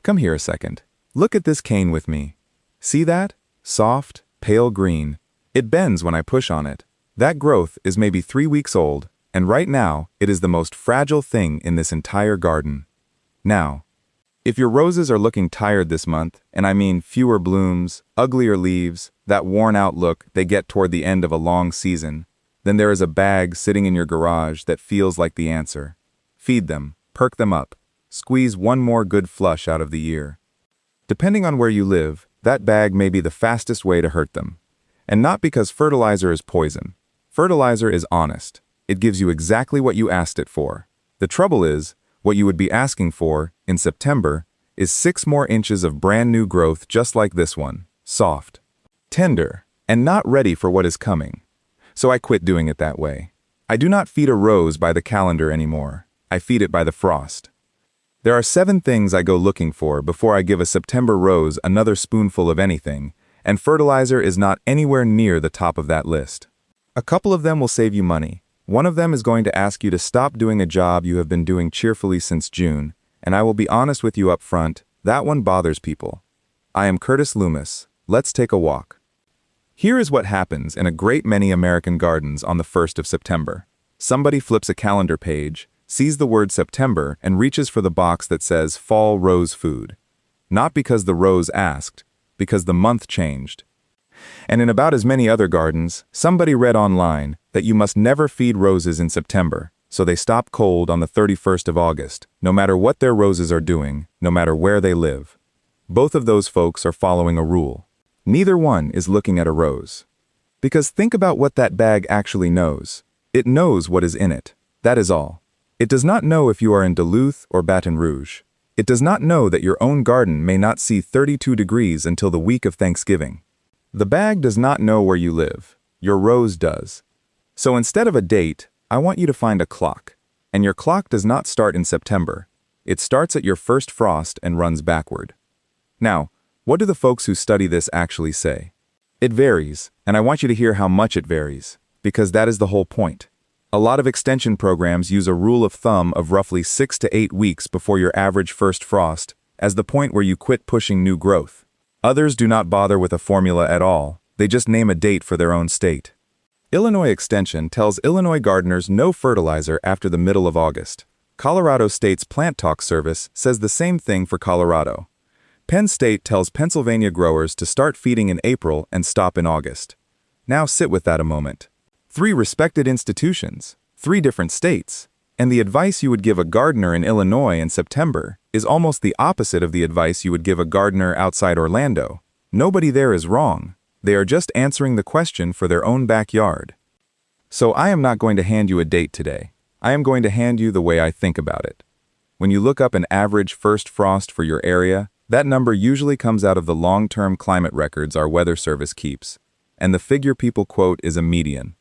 Come here a second. Look at this cane with me. See that? Soft, pale green. It bends when I push on it. That growth is maybe 3 weeks old, and right now, it is the most fragile thing in this entire garden. Now, if your roses are looking tired this month, and I mean fewer blooms, uglier leaves, that worn-out look they get toward the end of a long season, then there is a bag sitting in your garage that feels like the answer. Feed them, perk them up, squeeze one more good flush out of the year. Depending on where you live, that bag may be the fastest way to hurt them. And not because fertilizer is poison. Fertilizer is honest. It gives you exactly what you asked it for. The trouble is, what you would be asking for, in September, is 6 more inches of brand new growth just like this one, soft, tender, and not ready for what is coming. So I quit doing it that way. I do not feed a rose by the calendar anymore. I feed it by the frost. There are 7 things I go looking for before I give a September rose another spoonful of anything, and fertilizer is not anywhere near the top of that list. A couple of them will save you money. One of them is going to ask you to stop doing a job you have been doing cheerfully since June, and I will be honest with you up front, that one bothers people. I am Curtis Loomis. Let's take a walk. Here is what happens in a great many American gardens on the 1st of September. Somebody flips a calendar page, sees the word September, and reaches for the box that says Fall Rose Food. Not because the rose asked, because the month changed. And in about as many other gardens, somebody read online that you must never feed roses in September, so they stop cold on the 31st of August, no matter what their roses are doing, no matter where they live. Both of those folks are following a rule. Neither one is looking at a rose. Because think about what that bag actually knows. It knows what is in it. That is all. It does not know if you are in Duluth or Baton Rouge. It does not know that your own garden may not see 32 degrees until the week of Thanksgiving. The bag does not know where you live. Your rose does. So instead of a date, I want you to find a clock. And your clock does not start in September. It starts at your first frost and runs backward. Now, what do the folks who study this actually say? It varies, and I want you to hear how much it varies, because that is the whole point. A lot of extension programs use a rule of thumb of roughly 6 to 8 weeks before your average first frost as the point where you quit pushing new growth. Others do not bother with a formula at all. They just name a date for their own state. Illinois Extension tells Illinois gardeners no fertilizer after the middle of August. Colorado State's Plant Talk service says the same thing for Colorado. Penn State tells Pennsylvania growers to start feeding in April and stop in August. Now sit with that a moment. 3 respected institutions, 3 different states, and the advice you would give a gardener in Illinois in September is almost the opposite of the advice you would give a gardener outside Orlando. Nobody there is wrong. They are just answering the question for their own backyard. So I am not going to hand you a date today. I am going to hand you the way I think about it. When you look up an average first frost for your area, that number usually comes out of the long-term climate records our weather service keeps, and the figure people quote is a median.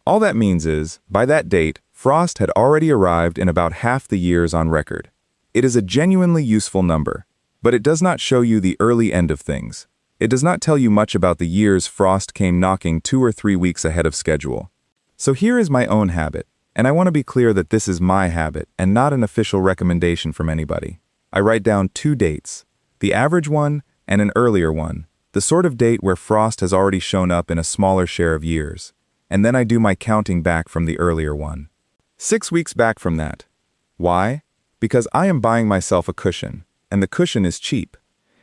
All that means is, by that date, frost had already arrived in about half the years on record. It is a genuinely useful number, but it does not show you the early end of things. It does not tell you much about the years frost came knocking 2 or 3 weeks ahead of schedule. So here is my own habit, and I want to be clear that this is my habit and not an official recommendation from anybody. I write down 2 dates, the average one and an earlier one, the sort of date where frost has already shown up in a smaller share of years, and then I do my counting back from the earlier one. 6 weeks back from that. Why? Because I am buying myself a cushion, and the cushion is cheap.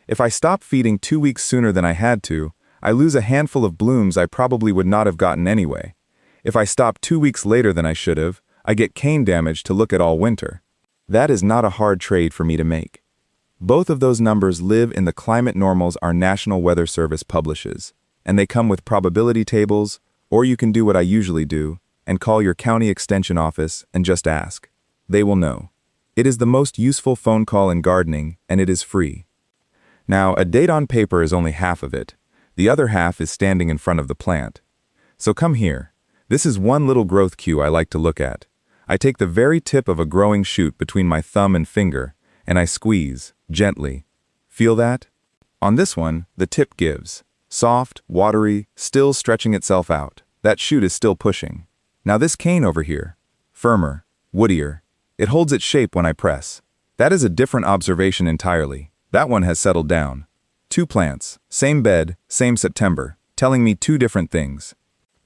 If I stop feeding 2 weeks sooner than I had to, I lose a handful of blooms I probably would not have gotten anyway. If I stop 2 weeks later than I should have, I get cane damage to look at all winter. That is not a hard trade for me to make. Both of those numbers live in the climate normals our National Weather Service publishes, and they come with probability tables, or you can do what I usually do, and call your county extension office and just ask. They will know. It is the most useful phone call in gardening, and it is free. Now, a date on paper is only half of it. The other half is standing in front of the plant. So come here. This is one little growth cue I like to look at. I take the very tip of a growing shoot between my thumb and finger, and I squeeze, gently. Feel that? On this one, the tip gives. Soft, watery, still stretching itself out. That shoot is still pushing. Now this cane over here, firmer, woodier. It holds its shape when I press. That is a different observation entirely. That one has settled down. Two plants, same bed, same September, telling me two different things.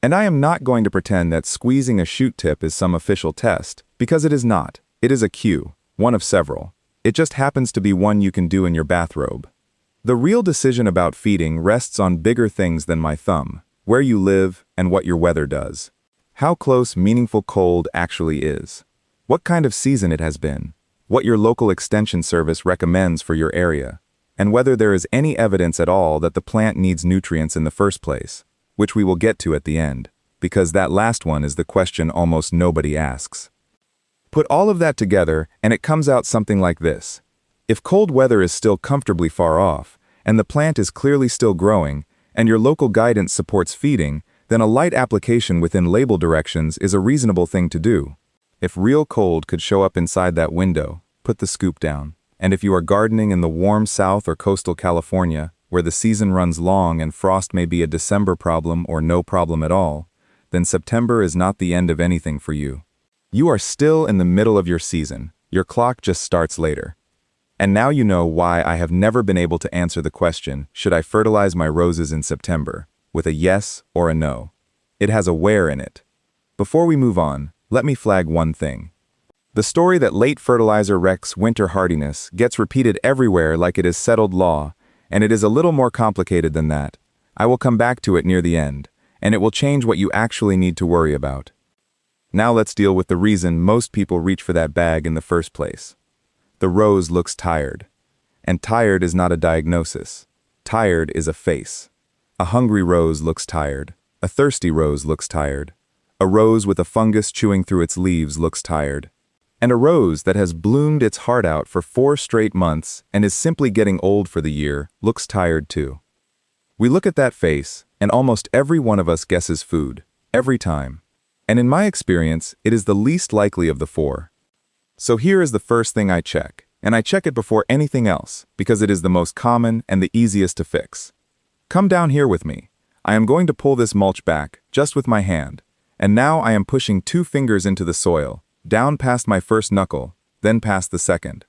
And I am not going to pretend that squeezing a shoot tip is some official test, because it is not. It is a cue, one of several. It just happens to be one you can do in your bathrobe. The real decision about feeding rests on bigger things than my thumb, where you live and what your weather does. How close meaningful cold actually is. What kind of season it has been. What your local extension service recommends for your area. And whether there is any evidence at all that the plant needs nutrients in the first place, which we will get to at the end, because that last one is the question almost nobody asks. Put all of that together and it comes out something like this. If cold weather is still comfortably far off, and the plant is clearly still growing, and your local guidance supports feeding, then a light application within label directions is a reasonable thing to do. If real cold could show up inside that window, put the scoop down. And if you are gardening in the warm South or coastal California, where the season runs long and frost may be a December problem or no problem at all, then September is not the end of anything for you. You are still in the middle of your season. Your clock just starts later. And now you know why I have never been able to answer the question, should I fertilize my roses in September, with a yes or a no. It has a where in it. Before we move on, let me flag one thing. The story that late fertilizer wrecks winter hardiness gets repeated everywhere like it is settled law, and it is a little more complicated than that. I will come back to it near the end, and it will change what you actually need to worry about. Now let's deal with the reason most people reach for that bag in the first place. The rose looks tired. And tired is not a diagnosis. Tired is a face. A hungry rose looks tired. A thirsty rose looks tired. A rose with a fungus chewing through its leaves looks tired. And a rose that has bloomed its heart out for 4 straight months and is simply getting old for the year looks tired too. We look at that face, and almost every one of us guesses food, every time. And in my experience, it is the least likely of the 4. So here is the first thing I check, and I check it before anything else, because it is the most common and the easiest to fix. Come down here with me. I am going to pull this mulch back, just with my hand, and now I am pushing 2 fingers into the soil, down past my first knuckle, then past the second.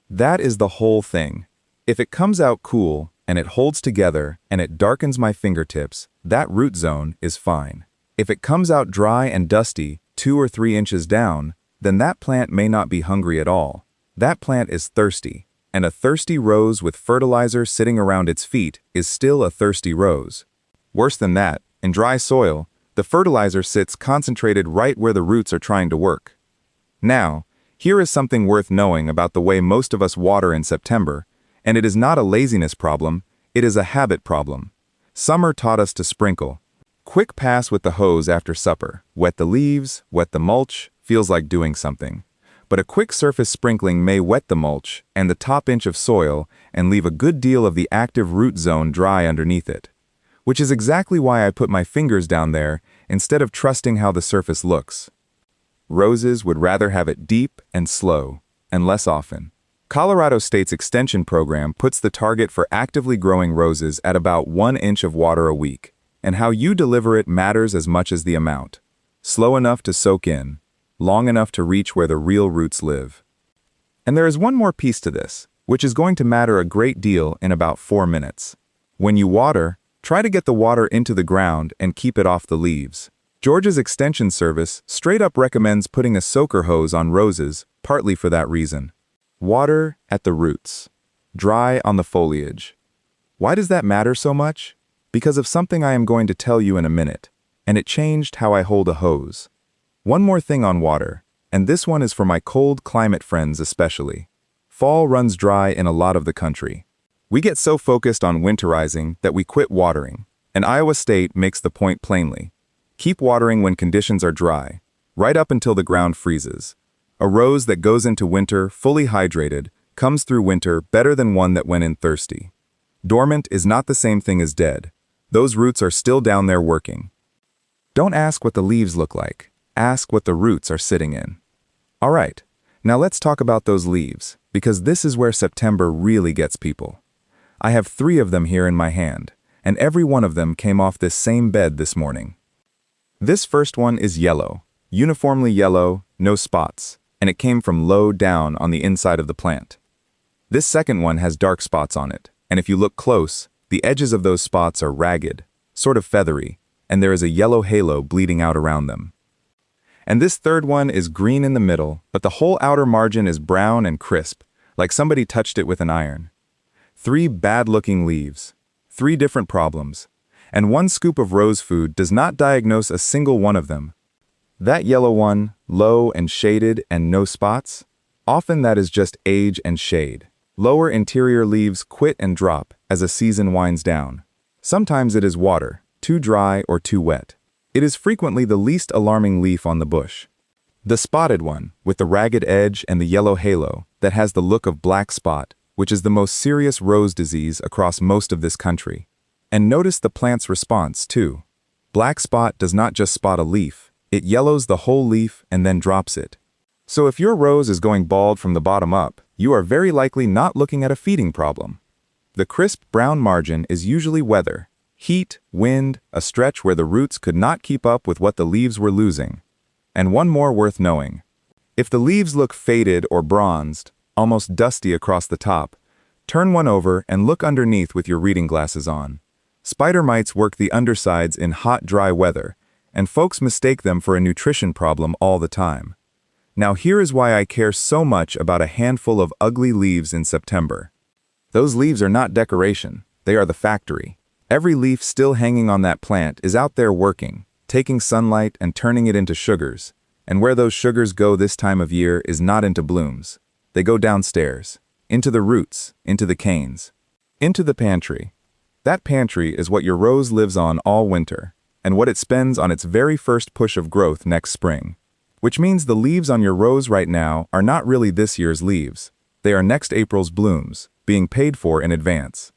That is the whole thing. If it comes out cool, and it holds together, and it darkens my fingertips, that root zone is fine. If it comes out dry and dusty, 2 or 3 inches down, then that plant may not be hungry at all. That plant is thirsty, and a thirsty rose with fertilizer sitting around its feet is still a thirsty rose. Worse than that, in dry soil, the fertilizer sits concentrated right where the roots are trying to work. Now, here is something worth knowing about the way most of us water in September, and it is not a laziness problem, it is a habit problem. Summer taught us to sprinkle. Quick pass with the hose after supper. Wet the leaves, wet the mulch, feels like doing something. But a quick surface sprinkling may wet the mulch and the top inch of soil and leave a good deal of the active root zone dry underneath it. Which is exactly why I put my fingers down there instead of trusting how the surface looks. Roses would rather have it deep and slow, and less often. Colorado State's extension program puts the target for actively growing roses at about 1 inch of water a week, and how you deliver it matters as much as the amount. Slow enough to soak in, long enough to reach where the real roots live. And there is one more piece to this, which is going to matter a great deal in about 4 minutes. When you water, try to get the water into the ground and keep it off the leaves. Georgia's Extension Service straight up recommends putting a soaker hose on roses, partly for that reason. Water at the roots. Dry on the foliage. Why does that matter so much? Because of something I am going to tell you in a minute, and it changed how I hold a hose. One more thing on water, and this one is for my cold climate friends especially. Fall runs dry in a lot of the country. We get so focused on winterizing that we quit watering, and Iowa State makes the point plainly. Keep watering when conditions are dry, right up until the ground freezes. A rose that goes into winter fully hydrated comes through winter better than one that went in thirsty. Dormant is not the same thing as dead. Those roots are still down there working. Don't ask what the leaves look like. Ask what the roots are sitting in. All right, now let's talk about those leaves, because this is where September really gets people. I have 3 of them here in my hand, and every one of them came off this same bed this morning. This first one is yellow, uniformly yellow, no spots, and it came from low down on the inside of the plant. This second one has dark spots on it, and if you look close, the edges of those spots are ragged, sort of feathery, and there is a yellow halo bleeding out around them. And this third one is green in the middle, but the whole outer margin is brown and crisp, like somebody touched it with an iron. 3 bad-looking leaves, 3 different problems, and 1 scoop of rose food does not diagnose a single one of them. That yellow one, low and shaded and no spots, often that is just age and shade. Lower interior leaves quit and drop as a season winds down. Sometimes it is water, too dry or too wet. It is frequently the least alarming leaf on the bush. The spotted one, with the ragged edge and the yellow halo, that has the look of black spot, which is the most serious rose disease across most of this country. And notice the plant's response, too. Black spot does not just spot a leaf, it yellows the whole leaf and then drops it. So if your rose is going bald from the bottom up, you are very likely not looking at a feeding problem. The crisp brown margin is usually weather, heat, wind, a stretch where the roots could not keep up with what the leaves were losing. And one more worth knowing. If the leaves look faded or bronzed, almost dusty across the top, turn one over and look underneath with your reading glasses on. Spider mites work the undersides in hot, dry weather, and folks mistake them for a nutrition problem all the time. Now here is why I care so much about a handful of ugly leaves in September. Those leaves are not decoration, they are the factory. Every leaf still hanging on that plant is out there working, taking sunlight and turning it into sugars. And where those sugars go this time of year is not into blooms. They go downstairs, into the roots, into the canes, into the pantry. That pantry is what your rose lives on all winter, and what it spends on its very first push of growth next spring. Which means the leaves on your rose right now are not really this year's leaves. They are next April's blooms, being paid for in advance.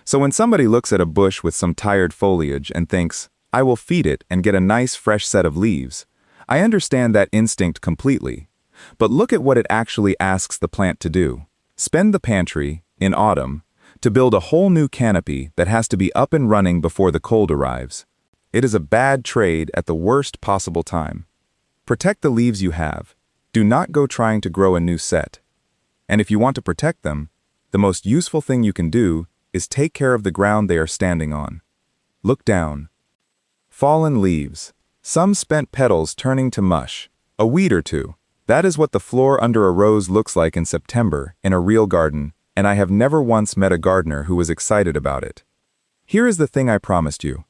So when somebody looks at a bush with some tired foliage and thinks, I will feed it and get a nice fresh set of leaves, I understand that instinct completely. But look at what it actually asks the plant to do. Spend the pantry, in autumn, to build a whole new canopy that has to be up and running before the cold arrives. It is a bad trade at the worst possible time. Protect the leaves you have. Do not go trying to grow a new set. And if you want to protect them, the most useful thing you can do is take care of the ground they are standing on. Look down. Fallen leaves. Some spent petals turning to mush. A weed or two. That is what the floor under a rose looks like in September in a real garden, and I have never once met a gardener who was excited about it. Here is the thing I promised you.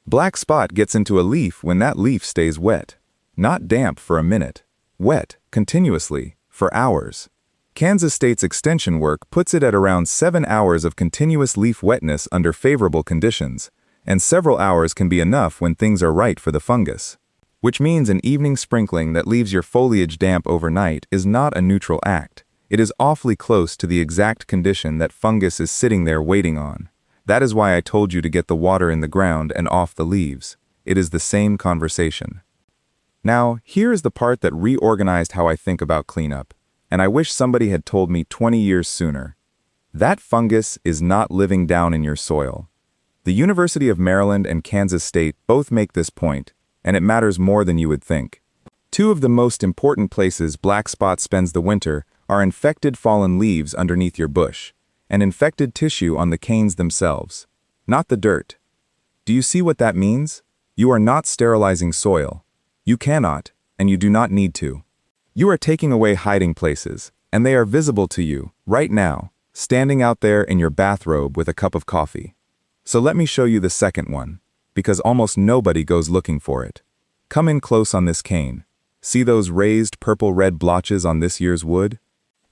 Black spot gets into a leaf when that leaf stays wet. Not damp for a minute. Wet, continuously, for hours. Kansas State's extension work puts it at around 7 hours of continuous leaf wetness under favorable conditions, and several hours can be enough when things are right for the fungus. Which means an evening sprinkling that leaves your foliage damp overnight is not a neutral act. It is awfully close to the exact condition that fungus is sitting there waiting on. That is why I told you to get the water in the ground and off the leaves. It is the same conversation. Now, here is the part that reorganized how I think about cleanup, and I wish somebody had told me 20 years sooner. That fungus is not living down in your soil. The University of Maryland and Kansas State both make this point, and it matters more than you would think. 2 of the most important places black spot spends the winter are infected fallen leaves underneath your bush, and infected tissue on the canes themselves, not the dirt. Do you see what that means? You are not sterilizing soil. You cannot, and you do not need to. You are taking away hiding places, and they are visible to you, right now, standing out there in your bathrobe with a cup of coffee. So let me show you the second one, because almost nobody goes looking for it. Come in close on this cane. See those raised purple-red blotches on this year's wood?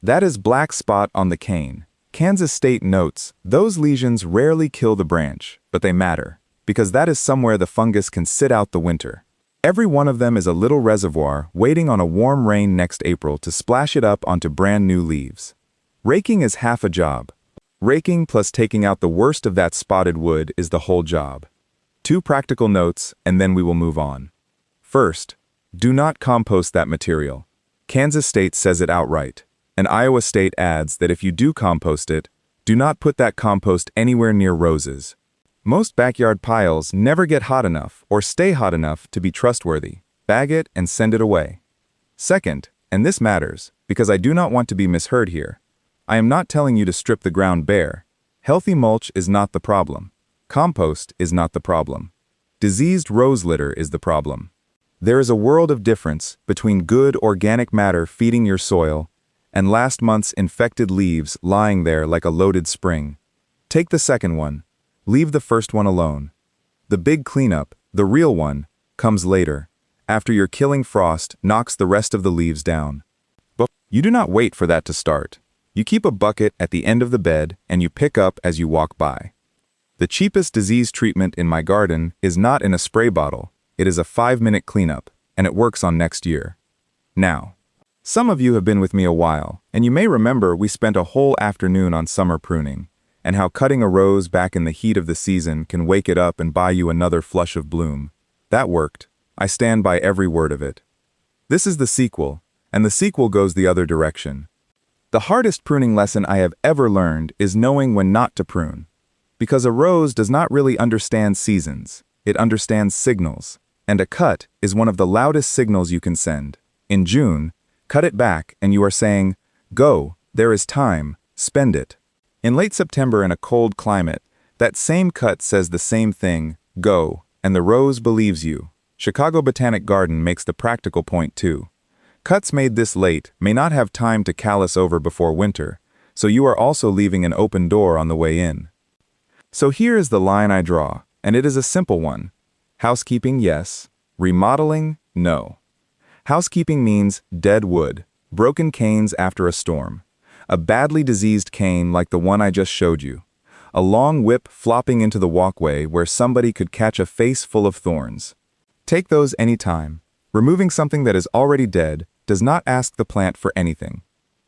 That is black spot on the cane. Kansas State notes, those lesions rarely kill the branch, but they matter, because that is somewhere the fungus can sit out the winter. Every one of them is a little reservoir waiting on a warm rain next April to splash it up onto brand new leaves. Raking is half a job. Raking plus taking out the worst of that spotted wood is the whole job. 2 practical notes, and then we will move on. First, do not compost that material. Kansas State says it outright, and Iowa State adds that if you do compost it, do not put that compost anywhere near roses. Most backyard piles never get hot enough or stay hot enough to be trustworthy. Bag it and send it away. Second, and this matters, because I do not want to be misheard here, I am not telling you to strip the ground bare. Healthy mulch is not the problem. Compost is not the problem. Diseased rose litter is the problem. There is a world of difference between good organic matter feeding your soil and last month's infected leaves lying there like a loaded spring. Take the second one. Leave the first one alone. The big cleanup, the real one, comes later, after your killing frost knocks the rest of the leaves down. But you do not wait for that to start. You keep a bucket at the end of the bed and you pick up as you walk by. The cheapest disease treatment in my garden is not in a spray bottle. It is a 5-minute cleanup, and it works on next year. Now, some of you have been with me a while, and you may remember we spent a whole afternoon on summer pruning, and how cutting a rose back in the heat of the season can wake it up and buy you another flush of bloom. That worked. I stand by every word of it. This is the sequel, and the sequel goes the other direction. The hardest pruning lesson I have ever learned is knowing when not to prune. Because a rose does not really understand seasons, it understands signals. And a cut is one of the loudest signals you can send. In June, cut it back and you are saying, "Go, there is time, spend it." In late September in a cold climate, that same cut says the same thing, "Go," and the rose believes you. Chicago Botanic Garden makes the practical point too. Cuts made this late may not have time to callus over before winter, so you are also leaving an open door on the way in. So here is the line I draw, and it is a simple one. Housekeeping, yes. Remodeling, no. Housekeeping means dead wood, broken canes after a storm, a badly diseased cane like the one I just showed you, a long whip flopping into the walkway where somebody could catch a face full of thorns. Take those any time. Removing something that is already dead does not ask the plant for anything.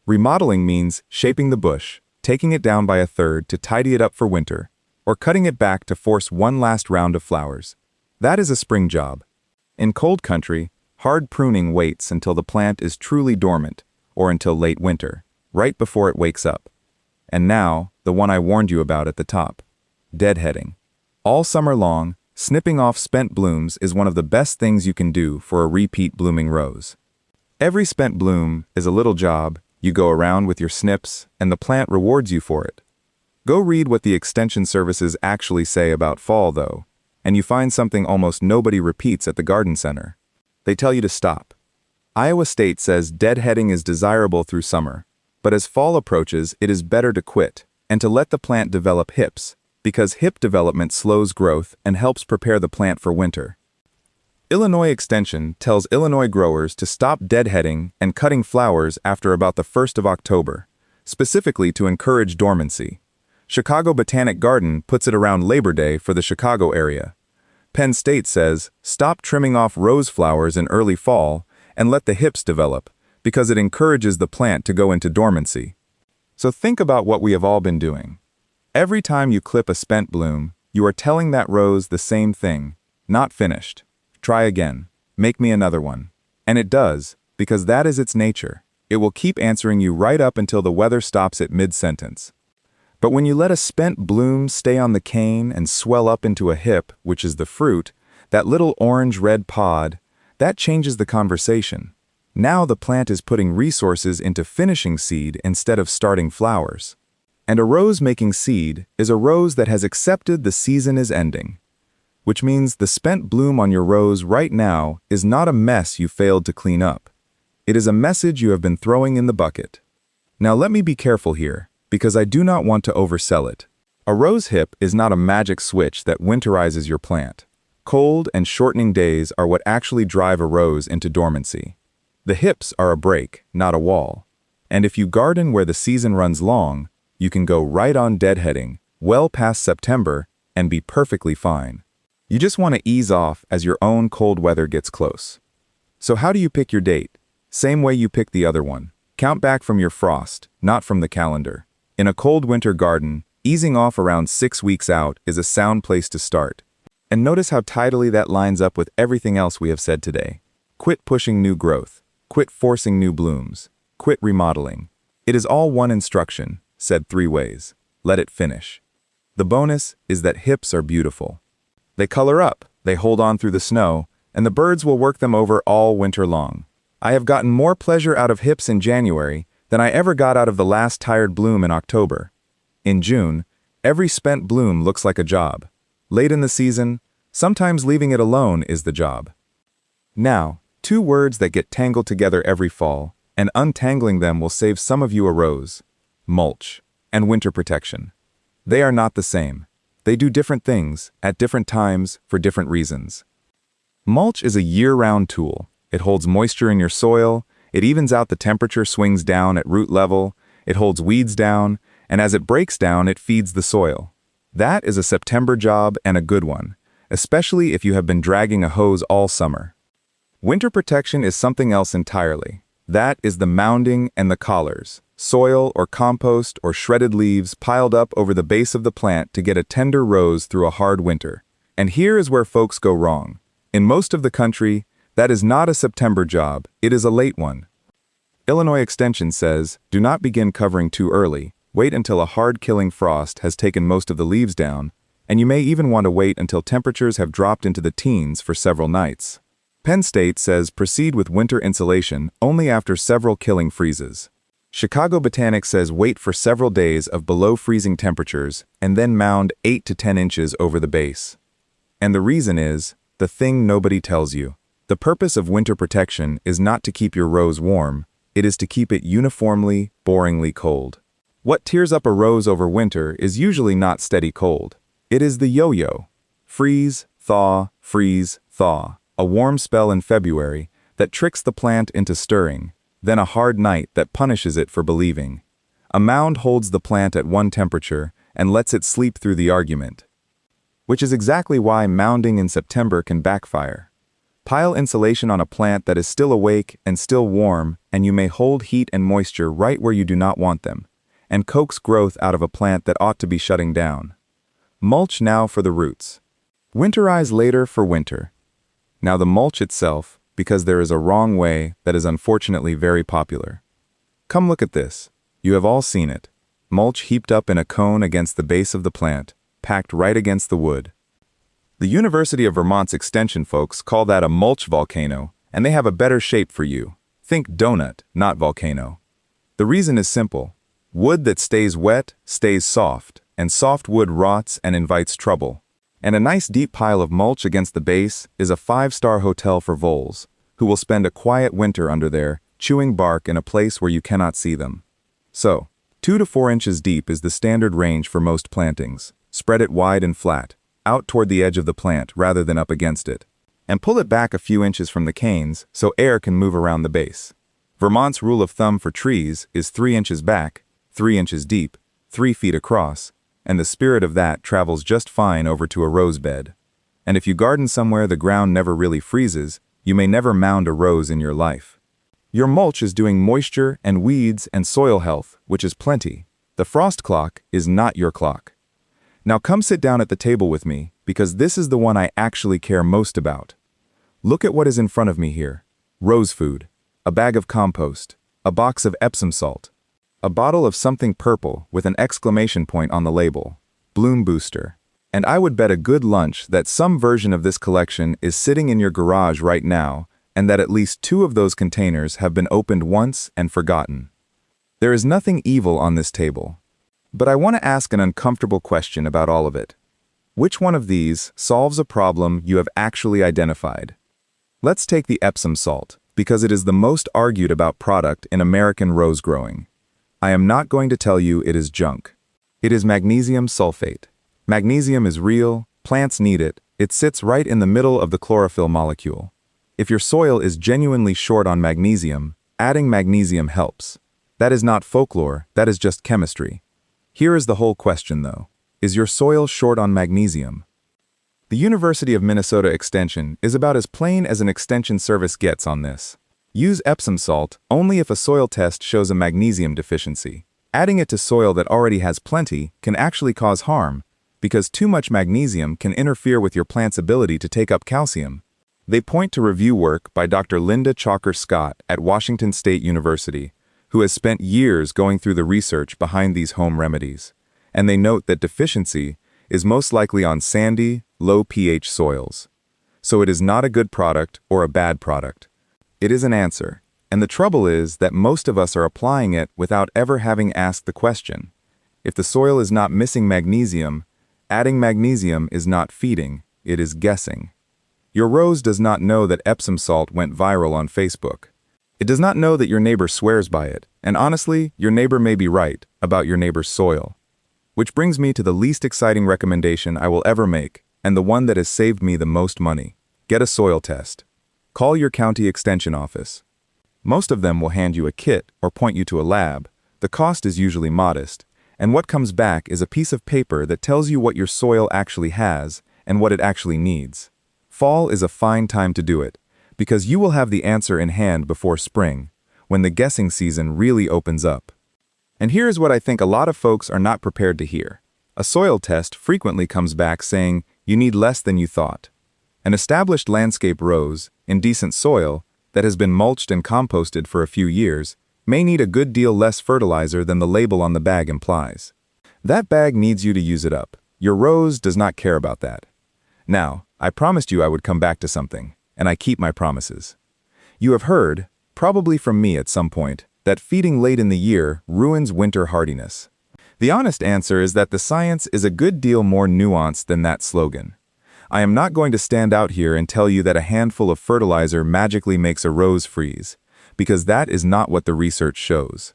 Remodeling means shaping the bush, taking it down by a third to tidy it up for winter, or cutting it back to force one last round of flowers. That is a spring job. In cold country, hard pruning waits until the plant is truly dormant, or until late winter, right before it wakes up. And now, the one I warned you about at the top. Deadheading. All summer long, snipping off spent blooms is one of the best things you can do for a repeat blooming rose. Every spent bloom is a little job. You go around with your snips, and the plant rewards you for it. Go read what the extension services actually say about fall, though, and you find something almost nobody repeats at the garden center. They tell you to stop. Iowa State says deadheading is desirable through summer, but as fall approaches, it is better to quit and to let the plant develop hips, because hip development slows growth and helps prepare the plant for winter. Illinois Extension tells Illinois growers to stop deadheading and cutting flowers after about the 1st of October, specifically to encourage dormancy. Chicago Botanic Garden puts it around Labor Day for the Chicago area. Penn State says, stop trimming off rose flowers in early fall and let the hips develop, because it encourages the plant to go into dormancy. So think about what we have all been doing. Every time you clip a spent bloom, you are telling that rose the same thing, not finished. Try again. Make me another one. And it does, because that is its nature. It will keep answering you right up until the weather stops at mid-sentence. But when you let a spent bloom stay on the cane and swell up into a hip, which is the fruit, that little orange-red pod, that changes the conversation. Now the plant is putting resources into finishing seed instead of starting flowers. And a rose making seed is a rose that has accepted the season is ending, which means the spent bloom on your rose right now is not a mess you failed to clean up. It is a message you have been throwing in the bucket. Now let me be careful here, because I do not want to oversell it. A rose hip is not a magic switch that winterizes your plant. Cold and shortening days are what actually drive a rose into dormancy. The hips are a break, not a wall. And if you garden where the season runs long, you can go right on deadheading, well past September, and be perfectly fine. You just want to ease off as your own cold weather gets close. So how do you pick your date? Same way you pick the other one. Count back from your frost, not from the calendar. In a cold winter garden, easing off around 6 weeks out is a sound place to start. And notice how tidily that lines up with everything else we have said today. Quit pushing new growth. Quit forcing new blooms. Quit remodeling. It is all one instruction, said 3 ways. Let it finish. The bonus is that hips are beautiful. They color up, they hold on through the snow, and the birds will work them over all winter long. I have gotten more pleasure out of hips in January than I ever got out of the last tired bloom in October. In June, every spent bloom looks like a job. Late in the season, sometimes leaving it alone is the job. Now, two words that get tangled together every fall, and untangling them will save some of you a rose: mulch and winter protection. They are not the same. They do different things, at different times, for different reasons. Mulch is a year-round tool. It holds moisture in your soil, it evens out the temperature swings down at root level, it holds weeds down, and as it breaks down, it feeds the soil. That is a September job, and a good one, especially if you have been dragging a hose all summer. Winter protection is something else entirely. That is the mounding and the collars, soil or compost or shredded leaves piled up over the base of the plant to get a tender rose through a hard winter. And here is where folks go wrong. In most of the country, that is not a September job, it is a late one. Illinois Extension says, do not begin covering too early, wait until a hard-killing frost has taken most of the leaves down, and you may even want to wait until temperatures have dropped into the teens for several nights. Penn State says proceed with winter insulation only after several killing freezes. Chicago Botanic says wait for several days of below-freezing temperatures and then mound 8 to 10 inches over the base. And the reason is, the thing nobody tells you. The purpose of winter protection is not to keep your rose warm, it is to keep it uniformly, boringly cold. What tears up a rose over winter is usually not steady cold. It is the yo-yo. Freeze, thaw, a warm spell in February that tricks the plant into stirring, then a hard night that punishes it for believing. A mound holds the plant at one temperature and lets it sleep through the argument. Which is exactly why mounding in September can backfire. Pile insulation on a plant that is still awake and still warm, and you may hold heat and moisture right where you do not want them, and coax growth out of a plant that ought to be shutting down. Mulch now for the roots. Winterize later for winter. Now the mulch itself, because there is a wrong way that is unfortunately very popular. Come look at this. You have all seen it. Mulch heaped up in a cone against the base of the plant, packed right against the wood. The University of Vermont's extension folks call that a mulch volcano, and they have a better shape for you. Think donut, not volcano. The reason is simple. Wood that stays wet stays soft, and soft wood rots and invites trouble. And a nice deep pile of mulch against the base is a 5-star hotel for voles, who will spend a quiet winter under there, chewing bark in a place where you cannot see them. So, 2 to 4 inches deep is the standard range for most plantings. Spread it wide and flat, out toward the edge of the plant rather than up against it, and pull it back a few inches from the canes so air can move around the base. Vermont's rule of thumb for trees is 3 inches back, 3 inches deep, 3 feet across, and the spirit of that travels just fine over to a rose bed. And if you garden somewhere the ground never really freezes, you may never mound a rose in your life. Your mulch is doing moisture and weeds and soil health, which is plenty. The frost clock is not your clock. Now come sit down at the table with me, because this is the one I actually care most about. Look at what is in front of me here. Rose food, a bag of compost, a box of Epsom salt, a bottle of something purple with an exclamation point on the label, Bloom Booster. And I would bet a good lunch that some version of this collection is sitting in your garage right now, and that at least 2 of those containers have been opened once and forgotten. There is nothing evil on this table. But I want to ask an uncomfortable question about all of it. Which one of these solves a problem you have actually identified? Let's take the Epsom salt, because it is the most argued about product in American rose growing. I am not going to tell you it is junk. It is magnesium sulfate. Magnesium is real, plants need it, it sits right in the middle of the chlorophyll molecule. If your soil is genuinely short on magnesium, adding magnesium helps. That is not folklore, that is just chemistry. Here is the whole question though. Is your soil short on magnesium? The University of Minnesota Extension is about as plain as an extension service gets on this. Use Epsom salt only if a soil test shows a magnesium deficiency. Adding it to soil that already has plenty can actually cause harm, because too much magnesium can interfere with your plant's ability to take up calcium. They point to review work by Dr. Linda Chalker Scott at Washington State University, who has spent years going through the research behind these home remedies, and they note that deficiency is most likely on sandy, low pH soils. So it is not a good product or a bad product. It is an answer, And the trouble is that most of us are applying it without ever having asked the question. If the soil is not missing magnesium, adding magnesium is not feeding, it is guessing. Your rose does not know that Epsom salt went viral on Facebook. It does not know that your neighbor swears by it, and honestly, your neighbor may be right about your neighbor's soil. Which brings me to the least exciting recommendation I will ever make, and the one that has saved me the most money. Get a soil test. Call your county extension office. Most of them will hand you a kit or point you to a lab. The cost is usually modest, and what comes back is a piece of paper that tells you what your soil actually has and what it actually needs. Fall is a fine time to do it, because you will have the answer in hand before spring, when the guessing season really opens up. And here's what I think a lot of folks are not prepared to hear. A soil test frequently comes back saying you need less than you thought. An established landscape rose, in decent soil, that has been mulched and composted for a few years, may need a good deal less fertilizer than the label on the bag implies. That bag needs you to use it up. Your rose does not care about that. Now, I promised you I would come back to something, and I keep my promises. You have heard, probably from me at some point, that feeding late in the year ruins winter hardiness. The honest answer is that the science is a good deal more nuanced than that slogan. I am not going to stand out here and tell you that a handful of fertilizer magically makes a rose freeze, because that is not what the research shows.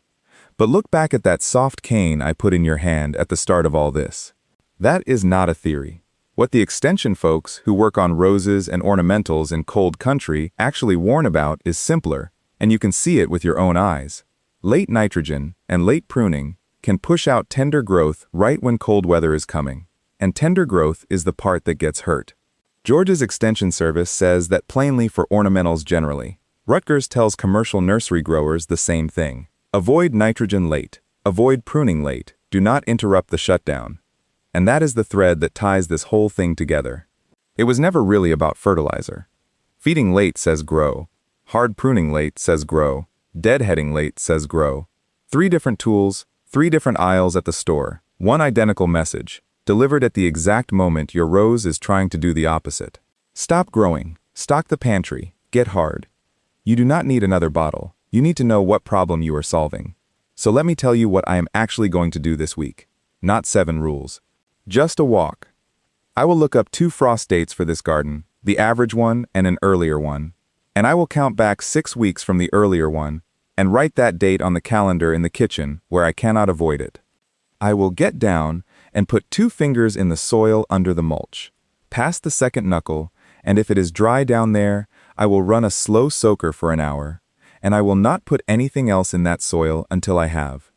But look back at that soft cane I put in your hand at the start of all this. That is not a theory. What the extension folks who work on roses and ornamentals in cold country actually warn about is simpler, and you can see it with your own eyes. Late nitrogen and late pruning can push out tender growth right when cold weather is coming, and tender growth is the part that gets hurt. Georgia's Extension Service says that plainly for ornamentals generally. Rutgers tells commercial nursery growers the same thing. Avoid nitrogen late. Avoid pruning late. Do not interrupt the shutdown. And that is the thread that ties this whole thing together. It was never really about fertilizer. Feeding late says grow. Hard pruning late says grow. Deadheading late says grow. 3 different tools, 3 different aisles at the store. One identical message, delivered at the exact moment your rose is trying to do the opposite. Stop growing. Stock the pantry. Get hard. You do not need another bottle. You need to know what problem you are solving. So let me tell you what I am actually going to do this week. Not 7 rules. Just a walk. I will look up 2 frost dates for this garden, the average one and an earlier one. And I will count back 6 weeks from the earlier one, and write that date on the calendar in the kitchen where I cannot avoid it. I will get down and put 2 fingers in the soil under the mulch, past the second knuckle, and if it is dry down there, I will run a slow soaker for an hour, and I will not put anything else in that soil until I have.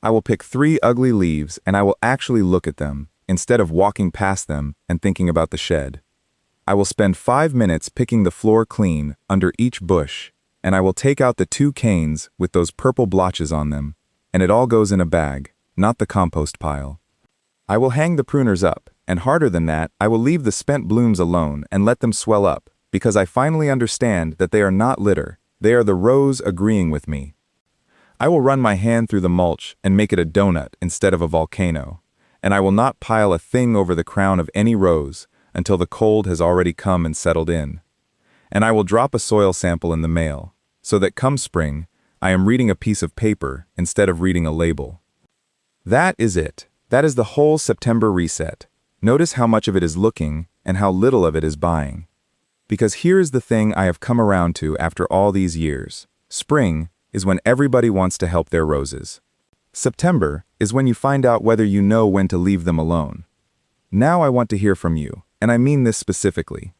I will pick 3 ugly leaves and I will actually look at them, instead of walking past them and thinking about the shed. I will spend 5 minutes picking the floor clean under each bush, and I will take out the 2 canes with those purple blotches on them, and it all goes in a bag, not the compost pile. I will hang the pruners up, and harder than that, I will leave the spent blooms alone and let them swell up, because I finally understand that they are not litter, they are the rose agreeing with me. I will run my hand through the mulch and make it a donut instead of a volcano, and I will not pile a thing over the crown of any rose until the cold has already come and settled in. And I will drop a soil sample in the mail, so that come spring, I am reading a piece of paper instead of reading a label. That is it. That is the whole September reset. Notice how much of it is looking and how little of it is buying. Because here is the thing I have come around to after all these years. Spring is when everybody wants to help their roses. September is when you find out whether you know when to leave them alone. Now I want to hear from you, and I mean this specifically.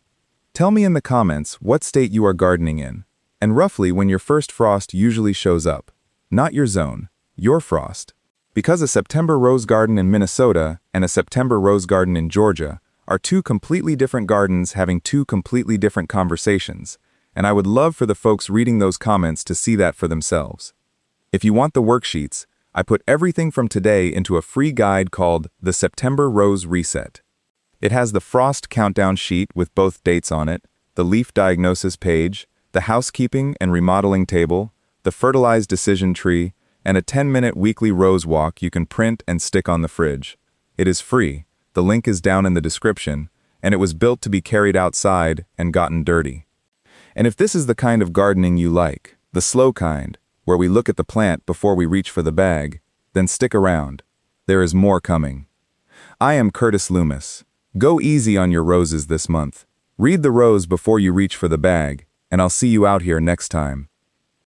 Tell me in the comments what state you are gardening in, and roughly when your first frost usually shows up. Not your zone, your frost. Because a September rose garden in Minnesota and a September rose garden in Georgia are 2 completely different gardens having 2 completely different conversations, and I would love for the folks reading those comments to see that for themselves. If you want the worksheets, I put everything from today into a free guide called The September Rose Reset. It has the frost countdown sheet with both dates on it, the leaf diagnosis page, the housekeeping and remodeling table, the fertilized decision tree, and a 10-minute weekly rose walk you can print and stick on the fridge. It is free, the link is down in the description, and it was built to be carried outside and gotten dirty. And if this is the kind of gardening you like, The slow kind, where we look at the plant before we reach for the bag. Then stick around. There is more coming. I am Curtis Loomis. Go easy on your roses this month. Read the rose before you reach for the bag, and I'll see you out here next time.